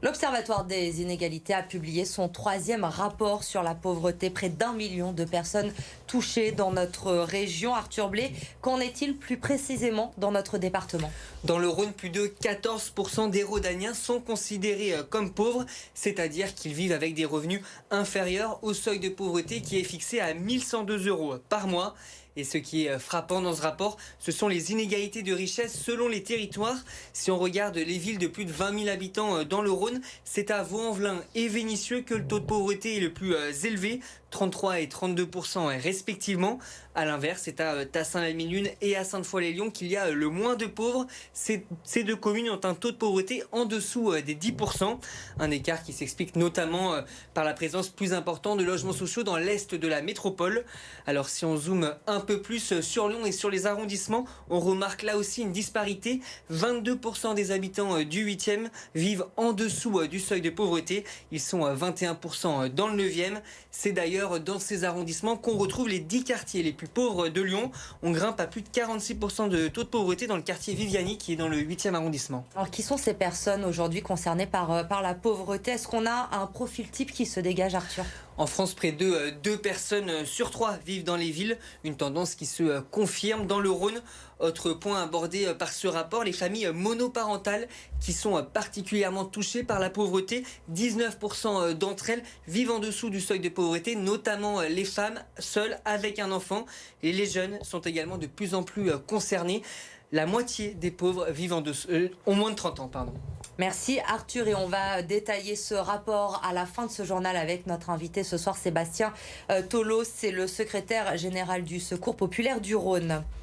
L'Observatoire des inégalités a publié son 3e rapport sur la pauvreté. Près d'1 million de personnes touchées dans notre région. Arthur Blé, qu'en est-il plus précisément dans notre département? Dans le Rhône, plus de 14% des Rhodaniens sont considérés comme pauvres, c'est-à-dire qu'ils vivent avec des revenus inférieurs au seuil de pauvreté qui est fixé à 1 102 euros par mois. Et ce qui est frappant dans ce rapport, ce sont les inégalités de richesse selon les territoires. Si on regarde les villes de plus de 20 000 habitants dans le Rhône, c'est à Vaux-en-Velin et Vénissieux que le taux de pauvreté est le plus élevé, 33 et 32% respectivement. A l'inverse, c'est à Tassin-la-Mine-Lune et à Sainte-Foy-les-Lyons qu'il y a le moins de pauvres. Ces deux communes ont un taux de pauvreté en dessous des 10%. Un écart qui s'explique notamment par la présence plus importante de logements sociaux dans l'est de la métropole. Alors si on zoome un peu plus sur Lyon et sur les arrondissements, on remarque là aussi une disparité. 22% des habitants du 8e vivent en dessous du seuil de pauvreté. Ils sont à 21% dans le 9e. C'est d'ailleurs dans ces arrondissements qu'on retrouve les 10 quartiers les plus pauvres de Lyon. On grimpe à plus de 46% de taux de pauvreté dans le quartier Viviani qui est dans le 8e arrondissement. Alors, qui sont ces personnes aujourd'hui concernées par la pauvreté? Est-ce qu'on a un profil type qui se dégage, Arthur? En France, près de 2 personnes sur 3 vivent dans les villes, une tendance qui se confirme dans le Rhône. Autre point abordé par ce rapport, les familles monoparentales qui sont particulièrement touchées par la pauvreté. 19% d'entre elles vivent en dessous du seuil de pauvreté, notamment les femmes seules avec un enfant. Et les jeunes sont également de plus en plus concernés. La moitié des pauvres vivent ont moins de 30 ans. Merci Arthur, et on va détailler ce rapport à la fin de ce journal avec notre invité ce soir, Sébastien Taulos, c'est le secrétaire général du Secours populaire du Rhône.